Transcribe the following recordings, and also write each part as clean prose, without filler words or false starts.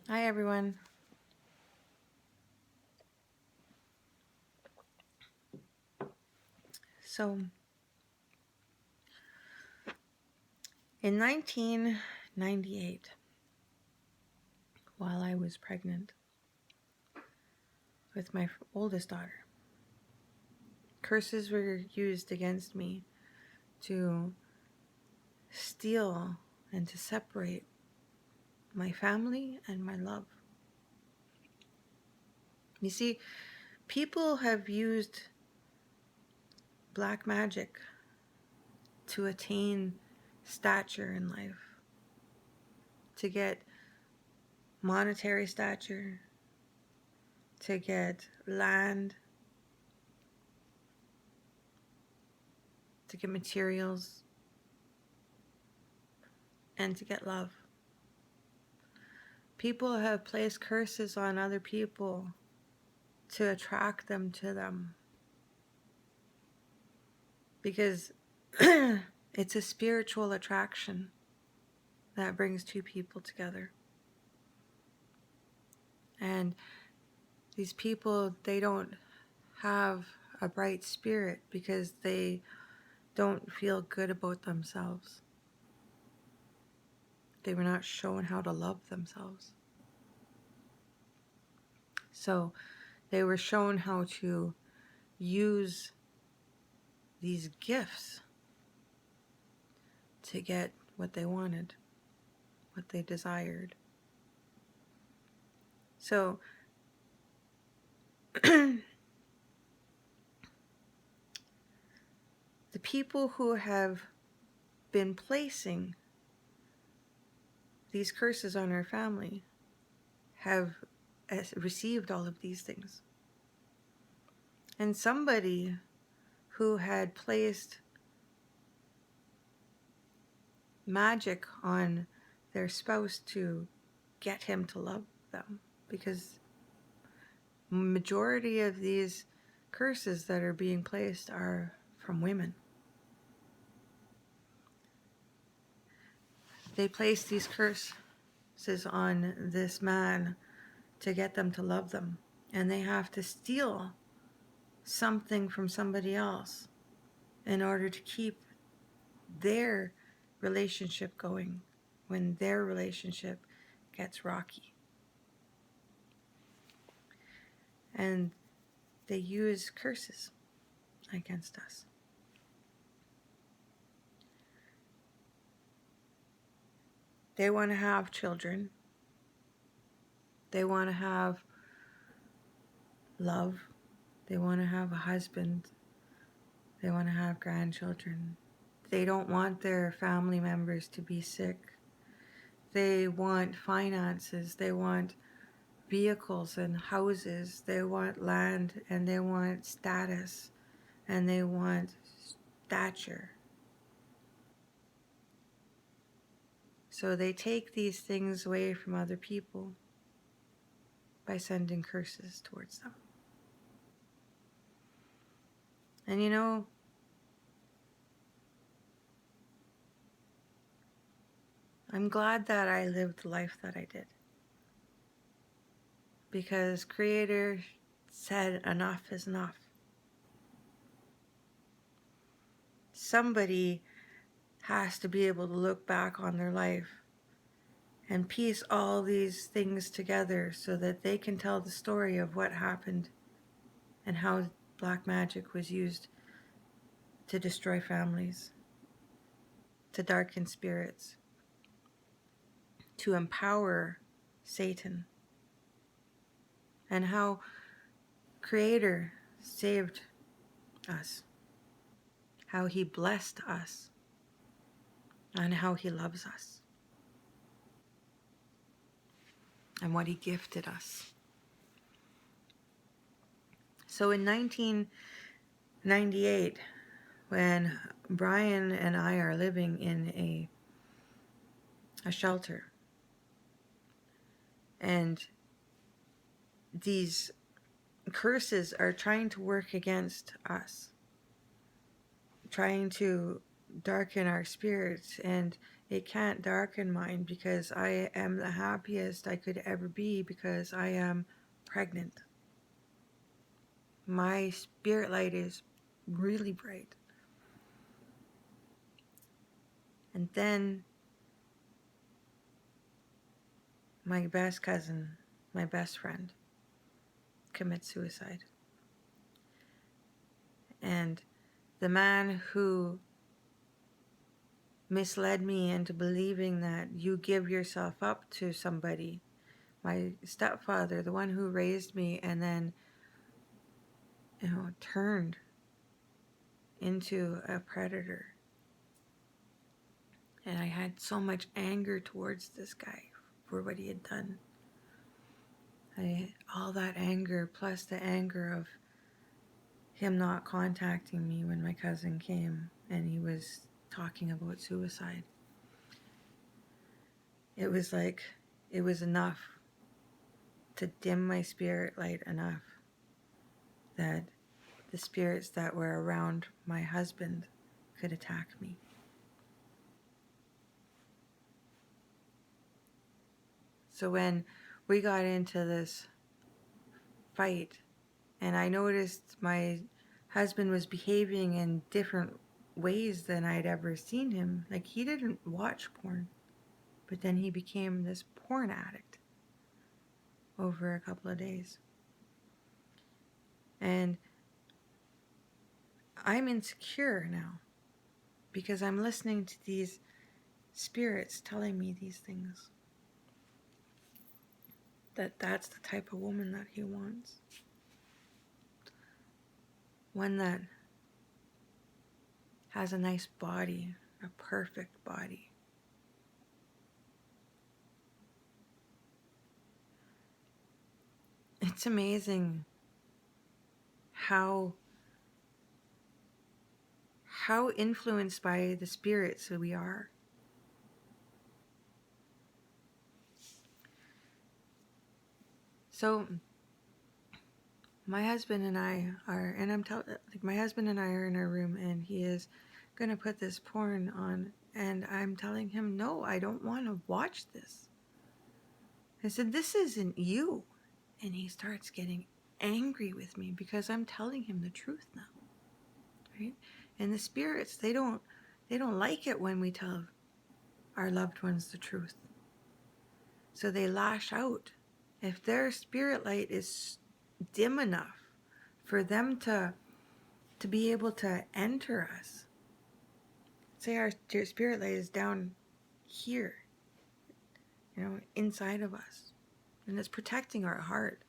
Hi, everyone. So, in 1998, while I was pregnant with my oldest daughter, curses were used against me to steal and to separate my family and my love. You see, people have used black magic to attain stature in life, to get monetary stature, to get land, to get materials, and to get love. People have placed curses on other people to attract them to them because it's a spiritual attraction that brings two people together. And these people, they don't have a bright spirit because they don't feel good about themselves. They were not shown how to love themselves. So they were shown how to use these gifts to get what they wanted, what they desired. So the people who have been placing these curses on our family have received all of these things. And somebody who had placed magic on their spouse to get him to love them, because majority of these curses that are being placed are from women. They place these curses on this man to get them to love them, and they have to steal something from somebody else in order to keep their relationship going when their relationship gets rocky. And they use curses against us. They want to have children. They want to have love. They want to have a husband. They want to have grandchildren. They don't want their family members to be sick. They want finances. They want vehicles and houses. They want land, and they want status, and they want stature. So they take these things away from other people by sending curses towards them. And you know, I'm glad that I lived the life that I did, because Creator said enough is enough. Somebody has to be able to look back on their life and piece all these things together so that they can tell the story of what happened and how black magic was used to destroy families, to darken spirits, to empower Satan, and how Creator saved us, how He blessed us, and how He loves us, and what He gifted us. So in 1998, when Brian and I are living in a shelter, and these curses are trying to work against us, trying to darken our spirits, and it can't darken mine, because I am the happiest I could ever be because I am pregnant. My spirit light is really bright. And then my best cousin, my best friend, commits suicide. And the man who misled me into believing that you give yourself up to somebody, my stepfather, the one who raised me, and then, turned into a predator. And I had so much anger towards this guy for what he had done. All that anger, plus the anger of him not contacting me when my cousin came and he was talking about suicide. It was like, it was enough to dim my spirit light enough that the spirits that were around my husband could attack me. So when we got into this fight, and I noticed my husband was behaving in different ways than I'd ever seen him. Like, he didn't watch porn, but then he became this porn addict over a couple of days. And I'm insecure now because I'm listening to these spirits telling me these things. That's the type of woman that he wants. One that has a nice body, a perfect body. It's amazing how influenced by the spirits that we are. So my husband and I are, and my husband and I are in our room, and he is gonna put this porn on, and I'm telling him, no, I don't want to watch this. I said, this isn't you. And he starts getting angry with me because I'm telling him the truth now, right? And the spirits, they don't like it when we tell our loved ones the truth. So they lash out. If their spirit light is dim enough for them to be able to enter us, say our spirit light is down here, inside of us, and it's protecting our heart,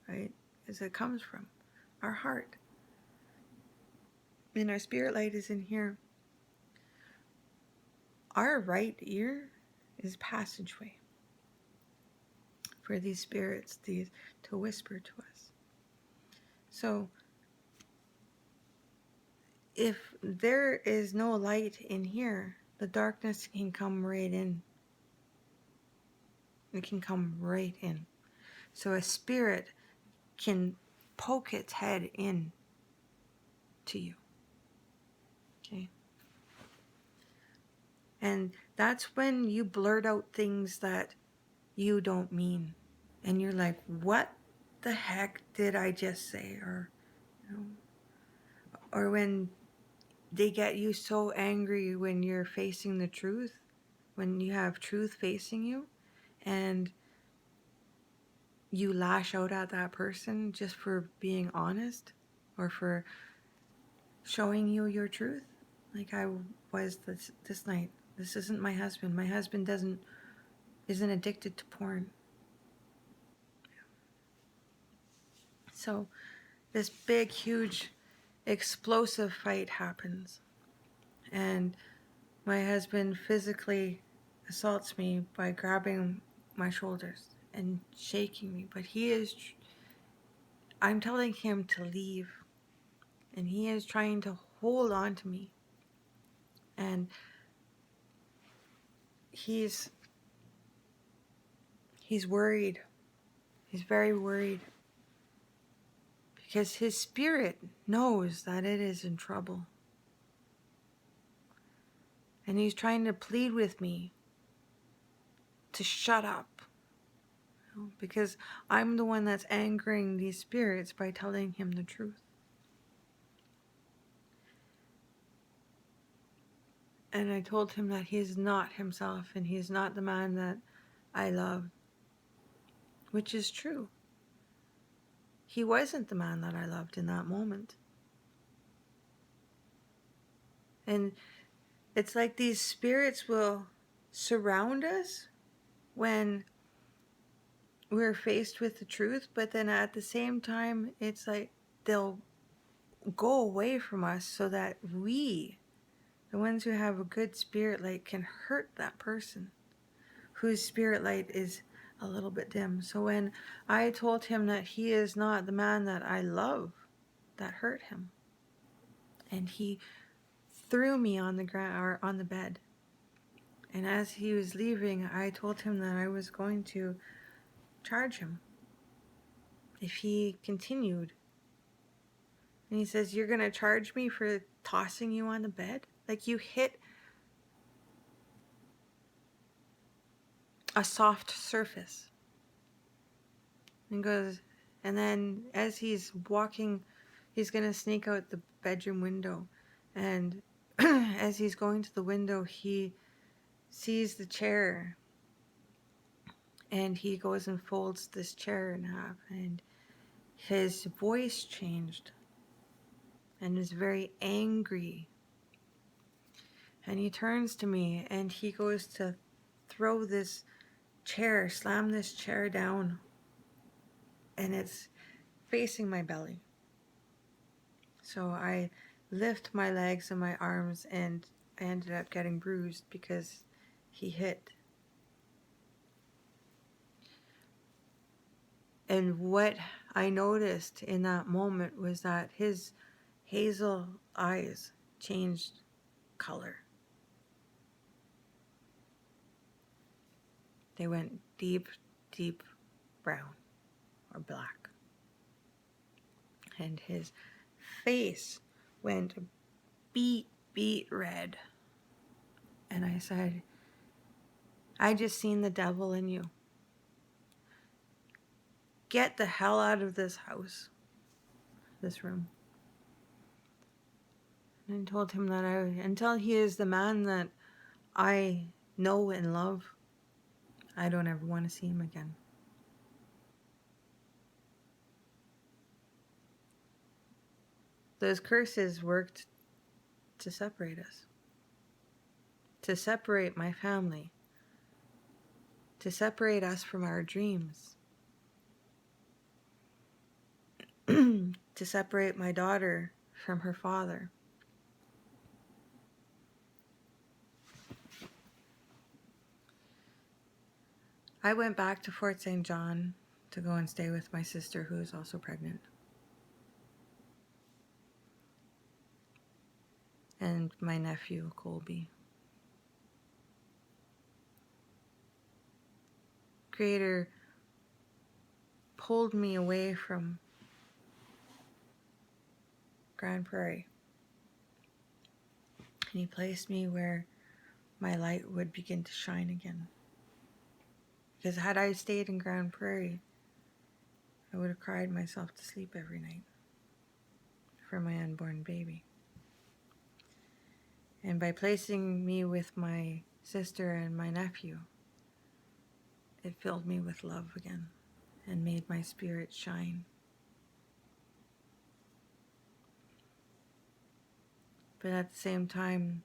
right? As it comes from our heart. And our spirit light is in here. Our right ear is passageway for these spirits to whisper to us. So if there is no light in here, the darkness can come right in. It can come right in. So a spirit can poke its head in to you. Okay? And that's when you blurt out things that you don't mean. And you're like, what the heck did I just say? Or when they get you so angry when you're facing the truth, when you have truth facing you, and you lash out at that person just for being honest or for showing you your truth. Like I was this night. This isn't my husband. My husband isn't addicted to porn. So this big, huge, explosive fight happens. And my husband physically assaults me by grabbing my shoulders and shaking me. But I'm telling him to leave. And he is trying to hold on to me. And he's worried. He's very worried. Because his spirit knows that it is in trouble. And he's trying to plead with me to shut up, because I'm the one that's angering these spirits by telling him the truth. And I told him that he is not himself and he is not the man that I love, which is true. He wasn't the man that I loved in that moment. And it's like these spirits will surround us when we're faced with the truth, but then at the same time, it's like they'll go away from us so that we, the ones who have a good spirit light, can hurt that person whose spirit light is a little bit dim. So when I told him that he is not the man that I love, that hurt him. And he threw me on the ground or on the bed. And as he was leaving, I told him that I was going to charge him if he continued. And he says, "You're going to charge me for tossing you on the bed? Like you hit a soft surface." And goes, and then as he's walking, he's going to sneak out the bedroom window. And as he's going to the window, he sees the chair. And he goes and folds this chair in half. And his voice changed. And is very angry. And he turns to me and he goes to throw this chair, slam this chair down. And it's facing my belly. So I lift my legs and my arms, and I ended up getting bruised because he hit. And what I noticed in that moment was that his hazel eyes changed color. They went deep, deep brown or black. And his face went beet red. And I said, "I just seen the devil in you. Get the hell out of this house, this room." And I told him that until he is the man that I know and love, I don't ever want to see him again. Those curses worked to separate us, to separate my family, to separate us from our dreams, to separate my daughter from her father. I went back to Fort St. John to go and stay with my sister, who is also pregnant, and my nephew, Colby. Creator pulled me away from Grand Prairie, and he placed me where my light would begin to shine again. Because had I stayed in Grand Prairie, I would have cried myself to sleep every night for my unborn baby. And by placing me with my sister and my nephew, it filled me with love again and made my spirit shine. But at the same time,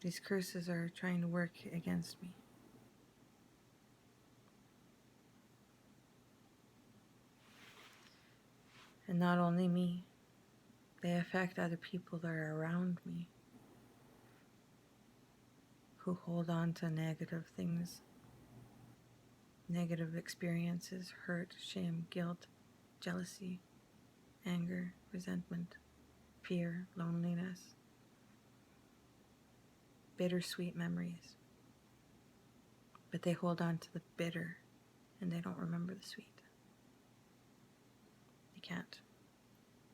these curses are trying to work against me. And not only me, they affect other people that are around me who hold on to negative things, negative experiences, hurt, shame, guilt, jealousy, anger, resentment, fear, loneliness, bittersweet memories. But they hold on to the bitter and they don't remember the sweet. They can't.